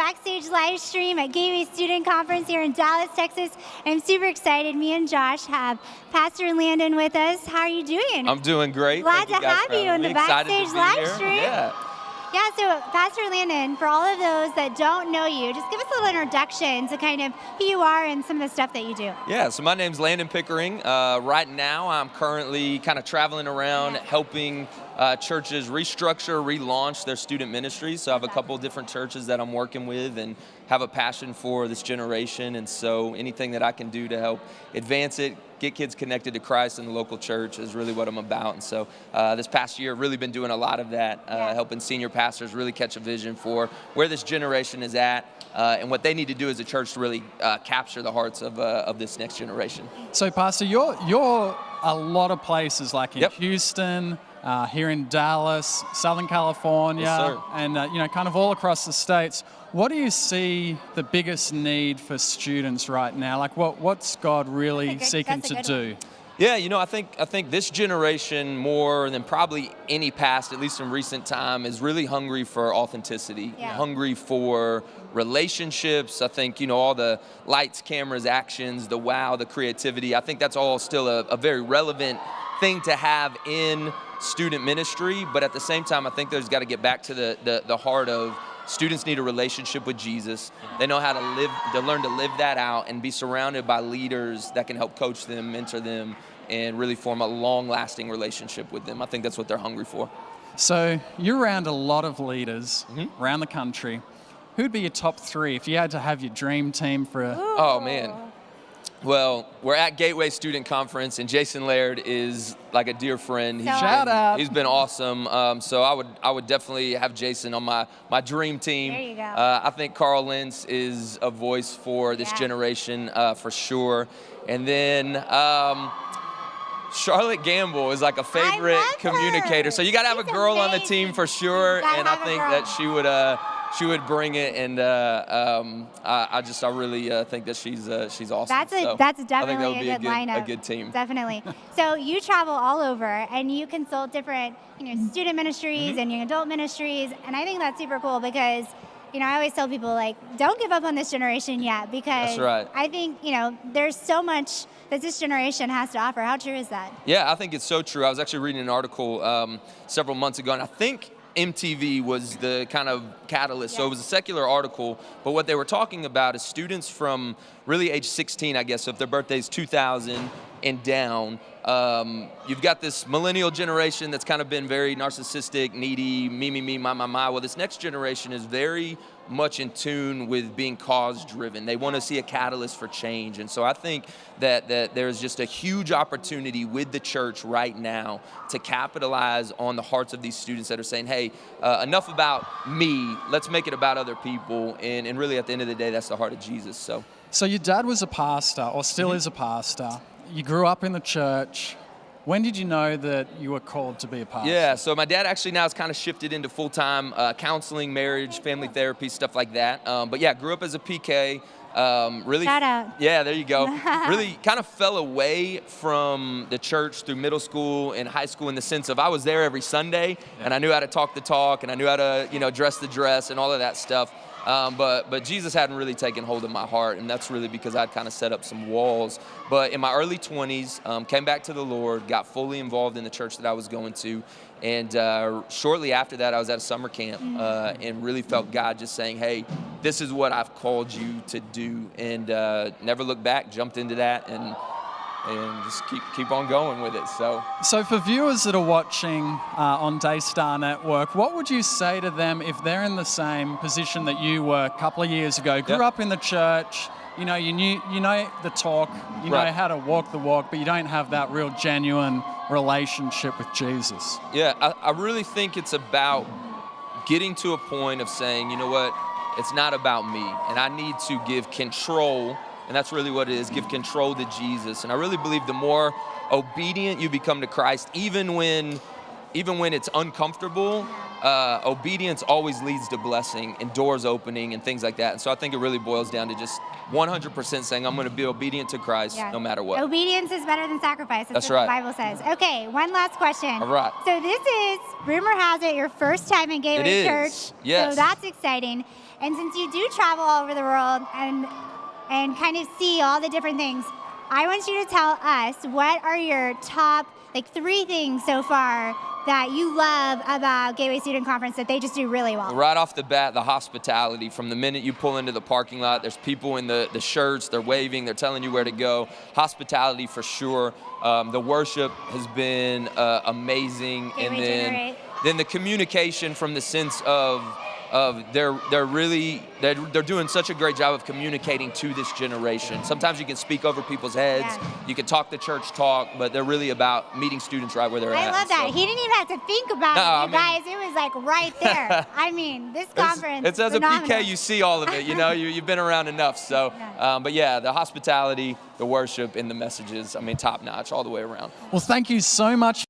Backstage live stream at Gateway Student Conference here in Dallas, Texas. I'm super excited. Me and Josh have Pastor Landon with us. How are you doing? I'm doing great. Glad to have you in the Backstage live stream. Yeah, so Pastor Landon, for all of those that don't know you, just give us a little introduction to kind of who you are and some of the stuff that you do. Yeah, so my name's Landon Pickering. Right now, I'm currently kind of traveling around helping churches restructure, relaunch their student ministries. So I have a couple of different churches that I'm working with and have a passion for this generation. And so anything that I can do to help advance it, get kids connected to Christ in the local church is really what I'm about. And so this past year, I've really been doing a lot of that, helping senior pastors really catch a vision for where this generation is at and what they need to do as a church to really capture the hearts of this next generation. So, Pastor, you're a lot of places, like in Houston, here in Dallas, Southern California, and kind of all across the states. What do you see the biggest need for students right now? Like, what's God really seeking to do? Yeah, I think this generation, more than probably any past, at least in recent time, is really hungry for authenticity, hungry for relationships. I think, all the lights, cameras, actions, the wow, the creativity, I think that's all still a very relevant thing to have in student ministry. But at the same time, I think there's got to get back to the heart of students need a relationship with Jesus. They know how to learn to live that out and be surrounded by leaders that can help coach them, mentor them, and really form a long-lasting relationship with them. I think that's what they're hungry for. So you're around a lot of leaders around the country. Who'd be your top three if you had to have your dream team for a... Oh, man. Well, we're at Gateway Student Conference, and Jason Laird is like a dear friend. Shout out. He's been awesome. So I would definitely have Jason on my dream team. There you go. I think Carl Lentz is a voice for this generation for sure. And then Charlotte Gamble is like a favorite communicator. So you got to have a girl on the team for sure, and I think that she would bring it, and I really think that she's awesome. That's definitely a good lineup. A good team. Definitely. So you travel all over, and you consult different, student ministries and young adult ministries, and I think that's super cool because, I always tell people, like, don't give up on this generation yet, because I think, there's so much that this generation has to offer. How true is that? Yeah, I think it's so true. I was actually reading an article several months ago, and I think MTV was the kind of catalyst. So it was a secular article, but what they were talking about is students from really age 16, I guess, so if their birthday's 2000 and down, you've got this millennial generation that's kind of been very narcissistic, needy, me, my. Well, this next generation is very much in tune with being cause-driven. They want to see a catalyst for change. And so I think that there's just a huge opportunity with the church right now to capitalize on the hearts of these students that are saying, hey, enough about me, let's make it about other people. And really, at the end of the day, that's the heart of Jesus. So your dad was a pastor, or still is a pastor. You grew up in the church. When did you know that you were called to be a pastor? Yeah, so my dad actually now has kind of shifted into full-time counseling, marriage, family therapy, stuff like that. But yeah, grew up as a PK. Really, shout out. Yeah, there you go. Really kind of fell away from the church through middle school and high school in the sense of I was there every Sunday, and I knew how to talk the talk, and I knew how to dress the dress and all of that stuff. But Jesus hadn't really taken hold of my heart, and that's really because I'd kind of set up some walls. But in my early 20s, came back to the Lord, got fully involved in the church that I was going to, and shortly after that, I was at a summer camp and really felt God just saying, hey, this is what I've called you to do, and never looked back, jumped into that, and just keep on going with it. So for viewers that are watching on Daystar Network, what would you say to them if they're in the same position that you were a couple of years ago? Grew up in the church, you know the talk, you know how to walk the walk, but you don't have that real genuine relationship with Jesus. Yeah, I really think it's about getting to a point of saying, you know what, it's not about me, and I need to give control. And that's really what it is, give control to Jesus. And I really believe the more obedient you become to Christ, even when it's uncomfortable, obedience always leads to blessing and doors opening and things like that. And so I think it really boils down to just 100% saying I'm going to be obedient to Christ no matter what. Obedience is better than sacrifice. That's what right. the Bible says. Okay, one last question. All right. So this is, rumor has it, your first time in Gateway Church. Yes. So that's exciting. And since you do travel all over the world and kind of see all the different things, I want you to tell us, what are your top 3 things so far that you love about Gateway Student Conference that they just do really well? Right off the bat, the hospitality. From the minute you pull into the parking lot, there's people in the shirts, they're waving, they're telling you where to go. Hospitality for sure. The worship has been amazing. Gateway then the communication from the sense of they're doing such a great job of communicating to this generation. Sometimes you can speak over people's heads, you can talk the church talk, but they're really about meeting students right where they're at. I love that. So, He didn't even have to think about it, you guys. It was right there. I mean, this conference. It's as phenomenal. a PK, you see all of it. You've been around enough. So, but yeah, the hospitality, the worship, and the messages. I mean, top notch all the way around. Well, thank you so much